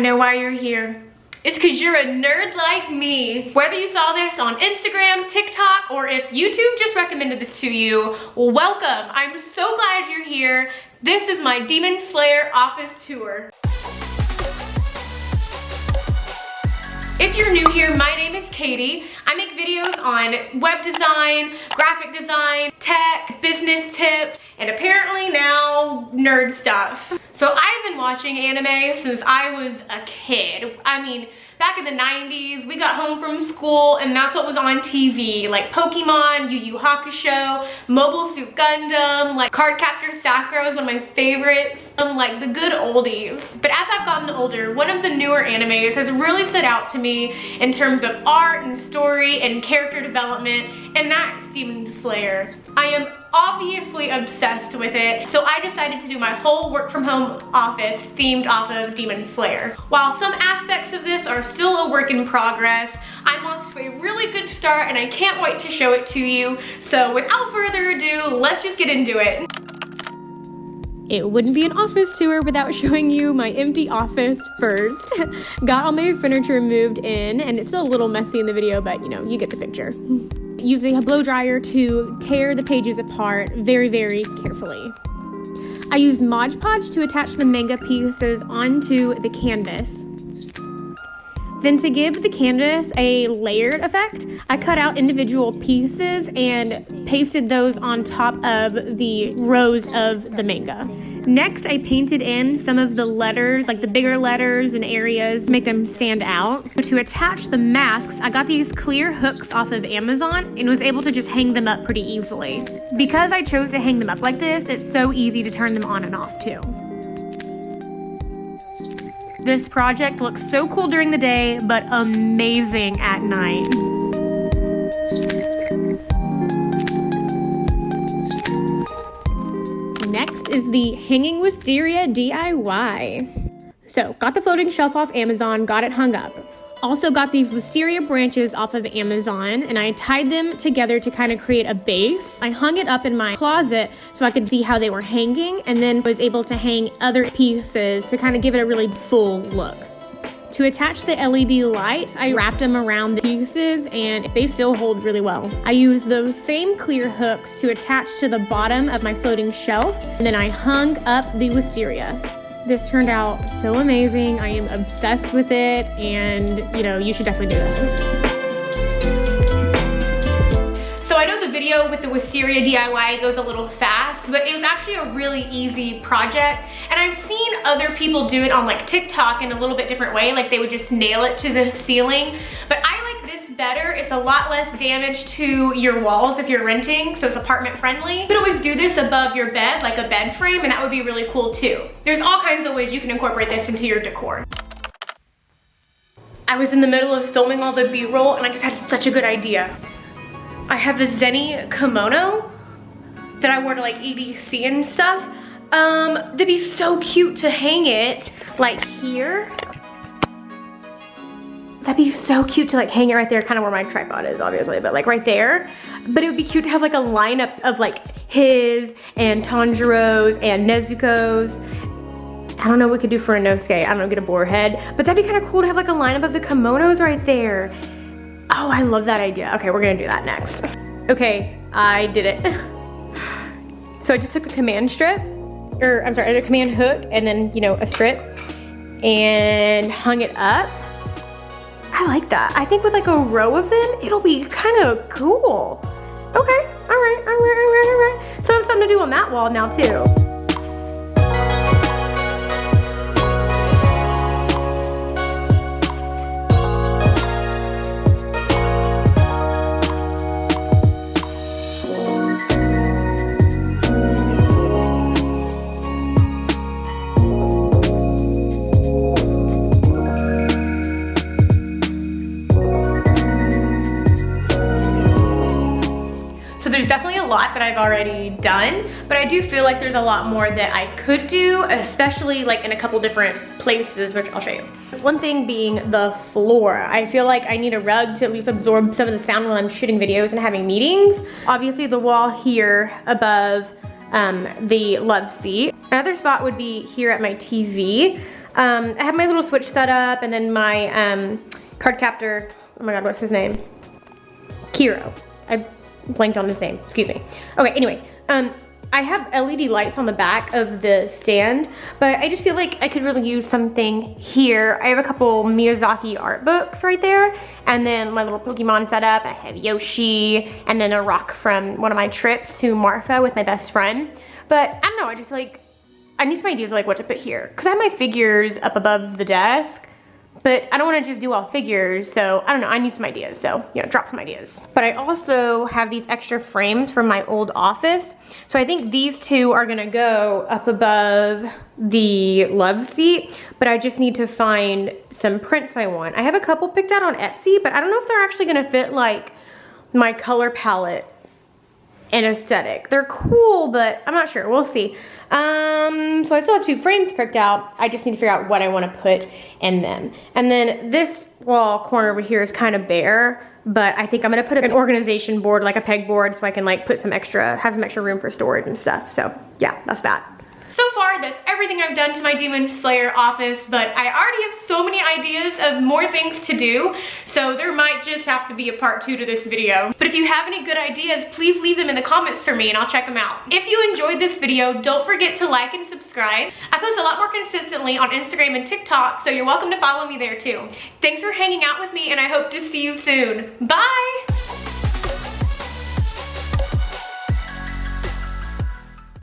know why you're here. It's because you're a nerd like me. Whether you saw this on Instagram, TikTok, or if YouTube just recommended this to you, welcome. I'm so glad you're here. This is my Demon Slayer office tour. If you're new here, my name is Katie. I make videos on web design, graphic design, tech, business tips, and apparently now nerd stuff. So I've been watching anime since I was a kid. I mean, back in the 90s, we got home from school and that's what was on TV, like Pokemon, Yu Yu Hakusho, Mobile Suit Gundam, like Cardcaptor Sakura was one of my favorites, like the good oldies. But as I've gotten older, one of the newer animes has really stood out to me in terms of art and story and character development, and that's Demon Slayer. I am obviously obsessed with it, so I decided to do my whole work from home office themed off of Demon Slayer. While some aspects of this are still a work in progress, I'm off to a really good start and I can't wait to show it to you. So without further ado, let's just get into it. It wouldn't be an office tour without showing you my empty office first. Got all my furniture moved in, and it's still a little messy in the video, but you know, you get the picture. Using a blow dryer to tear the pages apart very, very carefully. I used Mod Podge to attach the manga pieces onto the canvas. Then to give the canvas a layered effect, I cut out individual pieces and pasted those on top of the rows of the manga. Next, I painted in some of the letters, like the bigger letters and areas, to make them stand out. To attach the masks, I got these clear hooks off of Amazon and was able to just hang them up pretty easily. Because I chose to hang them up like this, it's so easy to turn them on and off too. This project looks so cool during the day, but amazing at night. Next is the Hanging Wisteria DIY. So, got the floating shelf off Amazon, got it hung up. Also got these wisteria branches off of Amazon, and I tied them together to kind of create a base. I hung it up in my closet so I could see how they were hanging, and then was able to hang other pieces to kind of give it a really full look. To attach the LED lights, I wrapped them around the pieces and they still hold really well. I used those same clear hooks to attach to the bottom of my floating shelf, and then I hung up the wisteria. This turned out so amazing. I am obsessed with it, and you know, you should definitely do this. So I know the video with the Wisteria DIY goes a little fast, but it was actually a really easy project. And I've seen other people do it on like TikTok in a little bit different way, like they would just nail it to the ceiling. But I like this better. It's a lot less damage to your walls if you're renting, so it's apartment friendly. You could always do this above your bed, like a bed frame, and that would be really cool too. There's all kinds of ways you can incorporate this into your decor. I was in the middle of filming all the B-roll and I just had such a good idea. I have this Zenny kimono that I wore to like EDC and stuff. That'd be so cute to hang it like here. That'd be so cute to like hang it right there, kind of where my tripod is obviously, but like right there. But it would be cute to have like a lineup of like his and Tanjiro's and Nezuko's. I don't know what we could do for a Inosuke. I don't know, get a boar head. But that'd be kind of cool to have like a lineup of the kimonos right there. Oh, I love that idea. Okay, we're gonna do that next. Okay, I did it. So I just took a command strip, or I'm sorry, a command hook, and then, you know, a strip, and hung it up. I like that. I think with like a row of them, it'll be kind of cool. Okay, all right. So I have something to do on that wall now too. There's definitely a lot that I've already done, but I do feel like there's a lot more that I could do, especially like in a couple different places, which I'll show you. One thing being the floor. I feel like I need a rug to at least absorb some of the sound while I'm shooting videos and having meetings. Obviously the wall here above the love seat. Another spot would be here at my TV. I have my little switch set up, and then my card captor. Oh my God, what's his name? Kiro. I blanked on his name, excuse me. Okay, anyway, I have LED lights on the back of the stand, but I just feel like I could really use something here. I have a couple Miyazaki art books right there, and then my little Pokemon setup. I have Yoshi, and then a rock from one of my trips to Marfa with my best friend. But I don't know, I just feel like I need some ideas of like what to put here, because I have my figures up above the desk, but I don't want to just do all figures, so I don't know, I need some ideas, so you know, drop some ideas. But I also have these extra frames from my old office, so I think these two are gonna go up above the love seat, but I just need to find some prints I want. I have a couple picked out on Etsy, but I don't know if they're actually gonna fit like my color palette and aesthetic. They're cool, but I'm not sure, we'll see. So I still have 2 frames picked out. I just need to figure out what I wanna put in them. And then this wall corner over here is kind of bare, but I think I'm gonna put an organization board, like a pegboard, so I can like put some extra, have some extra room for storage and stuff. So yeah, that's that. So far, that's everything I've done to my Demon Slayer office, but I already have so many ideas of more things to do, so there might just have to be a part 2 to this video. But if you have any good ideas, please leave them in the comments for me and I'll check them out. If you enjoyed this video, don't forget to like and subscribe. I post a lot more consistently on Instagram and TikTok, so you're welcome to follow me there too. Thanks for hanging out with me, and I hope to see you soon. Bye!